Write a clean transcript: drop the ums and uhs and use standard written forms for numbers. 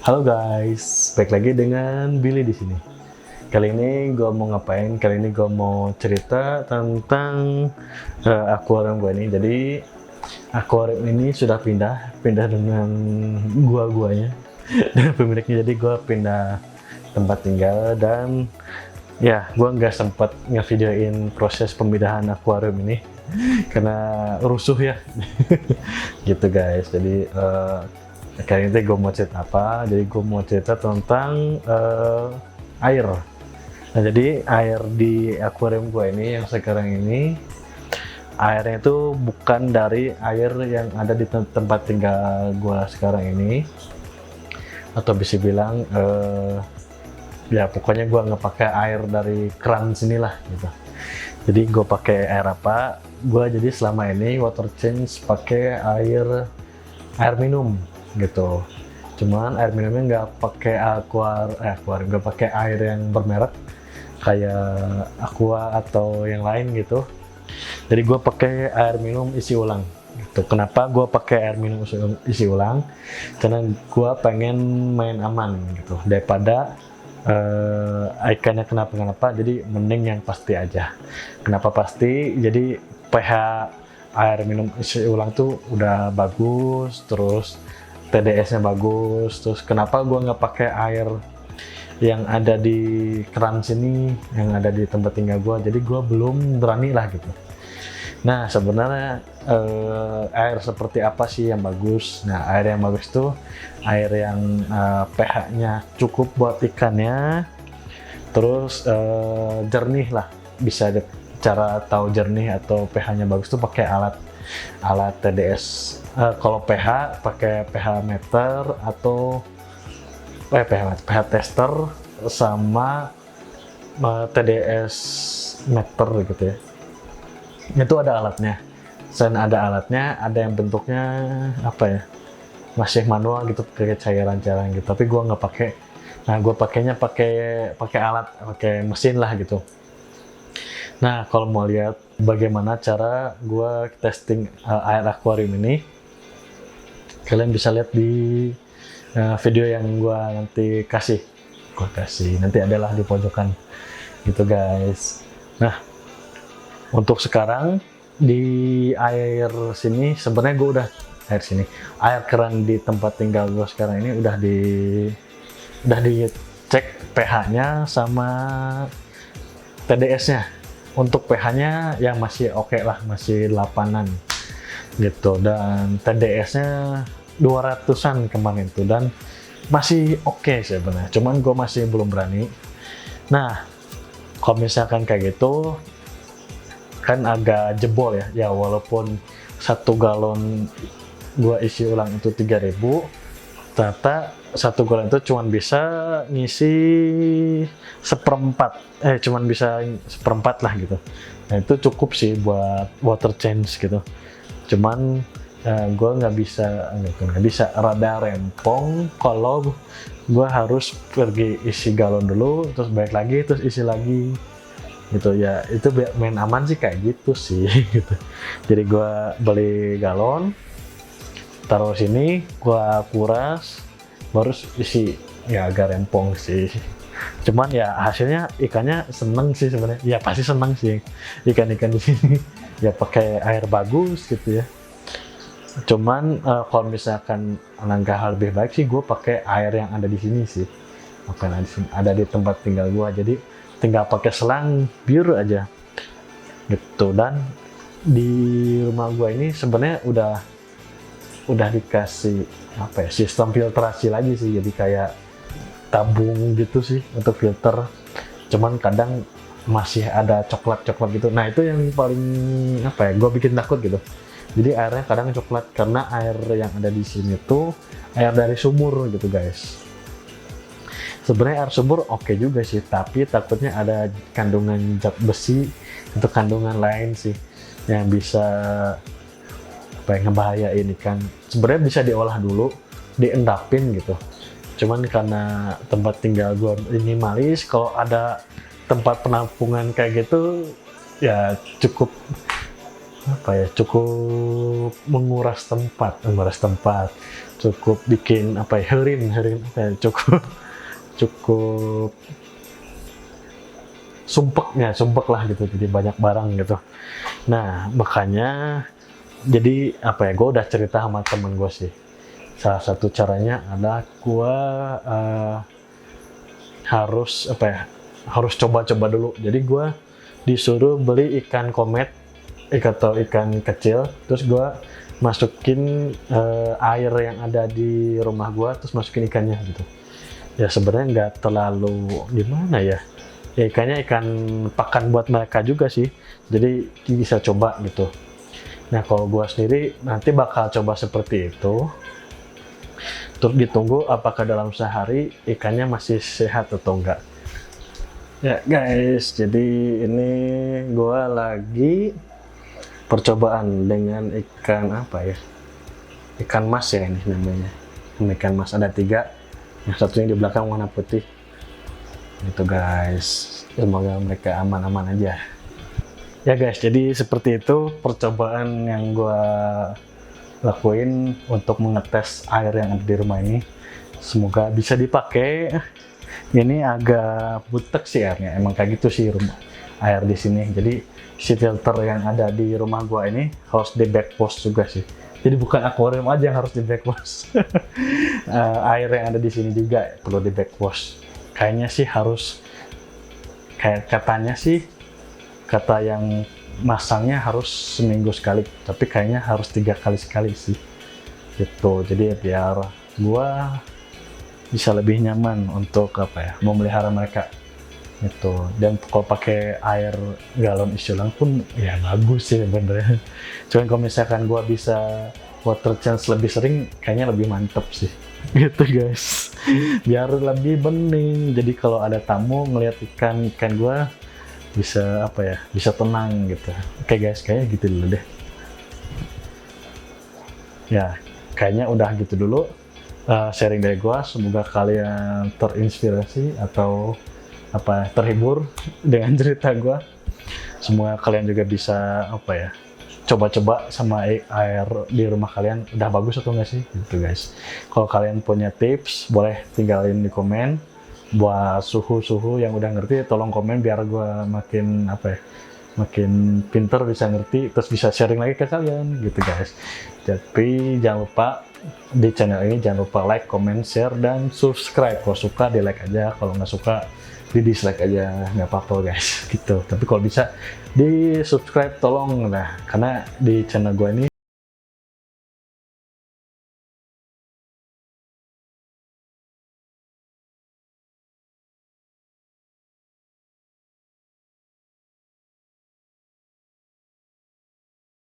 Halo guys, balik lagi dengan Billy di sini. Kali ini gue mau ngapain? Kali ini gue mau cerita tentang akuarium gue ini. Jadi akuarium ini sudah pindah dengan guanya dan pemiliknya. Jadi gue pindah tempat tinggal dan ya gue nggak sempat ngevideoin proses pemindahan akuarium ini karena rusuh ya. Gitu guys. Jadi kali ini gue mau cerita apa? Jadi gue mau cerita tentang air. Nah, jadi air di akuarium gue ini yang sekarang ini, airnya itu bukan dari air yang ada di tempat tinggal gue sekarang ini, atau bisa bilang ya pokoknya gue nggak pakai air dari keran sinilah gitu. Jadi gue pakai air apa? Gue jadi selama ini water change pakai air minum gitu. Cuman air minumnya nggak pakai akuarium, nggak pakai air yang bermerek kayak aqua atau yang lain gitu. Jadi gue pakai air minum isi ulang gitu. Kenapa gue pakai air minum isi ulang? Karena gue pengen main aman gitu daripada ikannya kenapa-kenapa. Jadi mending yang pasti aja. Kenapa pasti? Jadi pH air minum isi ulang tuh udah bagus, terus TDS-nya bagus. Terus kenapa gue nggak pakai air yang ada di keran sini, yang ada di tempat tinggal gue? Jadi gue belum berani lah gitu. Nah sebenarnya air seperti apa sih yang bagus? Nah air yang bagus tuh air yang pH-nya cukup buat ikannya, terus jernih lah. Bisa cara tahu jernih atau pH-nya bagus tuh pakai alat TDS. Kalau pH pakai pH meter atau pH tester sama TDS meter gitu ya. Itu ada alatnya. Selain ada alatnya, ada yang bentuknya apa ya? Masih manual gitu, kayak cairan-cairan gitu. Tapi gua nggak pakai. Nah, gua pakainya pakai alat, pakai mesin lah gitu. Nah, kalau mau lihat bagaimana cara gua testing air akuarium ini, kalian bisa lihat di video yang gua nanti kasih. Nanti adalah di pojokan gitu guys. Nah, untuk sekarang di air sini sebenarnya gue udah air keran di tempat tinggal gue sekarang ini udah dicek pH-nya sama TDS-nya. Untuk pH-nya yang masih oke lah, masih 8-an gitu, dan TDS-nya 200-an kemarin tuh, dan masih oke sebenarnya. Cuman gue masih belum berani. Nah, kalau misalkan kayak gitu kan agak jebol ya walaupun 1 galon gua isi ulang itu 3.000, ternyata 1 galon itu cuman bisa ngisi cuman bisa seperempat lah gitu. Nah itu cukup sih buat water change gitu. Cuman gue nggak bisa rada rempong kalau gue harus pergi isi galon dulu, terus balik lagi, terus isi lagi gitu ya. Itu main aman sih kayak gitu sih gitu. Jadi gue beli galon, taruh sini, gue kuras, baru isi. Ya agak rempong sih, cuman ya hasilnya ikannya seneng sih sebenarnya. Ya pasti seneng sih ikan-ikan di sini ya pakai air bagus gitu ya. Cuman kalau misalkan langkah lebih baik sih gue pakai air yang ada di sini sih, bukan ada di tempat tinggal gue. Jadi tinggal pakai selang biru aja gitu. Dan di rumah gue ini sebenarnya udah dikasih apa ya, sistem filtrasi lagi sih. Jadi kayak tabung gitu sih untuk filter. Cuman kadang masih ada coklat gitu. Nah itu yang paling apa ya, gue bikin takut gitu. Jadi airnya kadang coklat karena air yang ada di sini tuh air dari sumur gitu guys. Sebenarnya air sumur oke juga sih, tapi takutnya ada kandungan zat besi atau kandungan lain sih yang bisa apa ya, ngebahayain ikan. Sebenarnya bisa diolah dulu, diendapin gitu. Cuman karena tempat tinggal gue minimalis, kalau ada tempat penampungan kayak gitu ya cukup menguras tempat. cukup bikin apa ya, herin apa ya, cukup cukup sumpek lah gitu, jadi banyak barang gitu. Nah makanya jadi apa ya, gue udah cerita sama temen gue sih, salah satu caranya adalah gue harus apa ya, harus coba-coba dulu. Jadi gue disuruh beli ikan komet atau ikan kecil, terus gue masukin air yang ada di rumah gue, terus masukin ikannya gitu. Ya sebenarnya nggak terlalu gimana ya, ya ikannya ikan pakan buat mereka juga sih, jadi bisa coba gitu. Nah kalau gue sendiri nanti bakal coba seperti itu, terus ditunggu apakah dalam sehari ikannya masih sehat atau enggak. Ya guys, jadi ini gue lagi percobaan dengan ikan apa ya, ikan mas ya ini namanya. Ikan mas ada 3, yang satunya di belakang warna putih gitu guys. Semoga mereka aman-aman aja ya guys. Jadi seperti itu percobaan yang gue lakuin untuk mengetes air yang ada di rumah ini. Semoga bisa dipakai. Ini agak butek sih airnya, emang kayak gitu sih rumah air di sini. Jadi si filter yang ada di rumah gua ini harus di backwash juga sih. Jadi bukan akuarium aja yang harus di backwash. Air yang ada di sini juga perlu di backwash. Kayaknya sih harus, kayak katanya sih, kata yang masangnya harus seminggu sekali, tapi kayaknya harus 3 kali sekali sih gitu. Jadi biar gua bisa lebih nyaman untuk apa ya, memelihara mereka gitu. Dan kalau pakai air galon isi ulang pun ya bagus sih sebenarnya. Cuman kalau misalkan gua bisa water change lebih sering, kayaknya lebih mantep sih gitu guys. Biar lebih bening, jadi kalau ada tamu ngelihat ikan gua bisa apa ya, bisa tenang gitu. Oke guys, kayaknya gitu dulu deh ya, kayaknya udah gitu dulu sharing dari gua. Semoga kalian terinspirasi atau apa, terhibur dengan cerita gua. Semoga kalian juga bisa apa ya, coba-coba sama air di rumah kalian udah bagus atau enggak sih gitu guys. Kalau kalian punya tips boleh tinggalin di komen. Buat suhu yang udah ngerti tolong komen biar gua makin apa ya, makin pinter bisa ngerti, terus bisa sharing lagi ke kalian gitu guys. Tapi jangan lupa di channel ini jangan lupa like, comment, share, dan subscribe. Kalau suka di like aja, kalau nggak suka di dislike aja, nggak apa-apa guys gitu. Tapi kalau bisa di subscribe tolong lah, karena di channel gue ini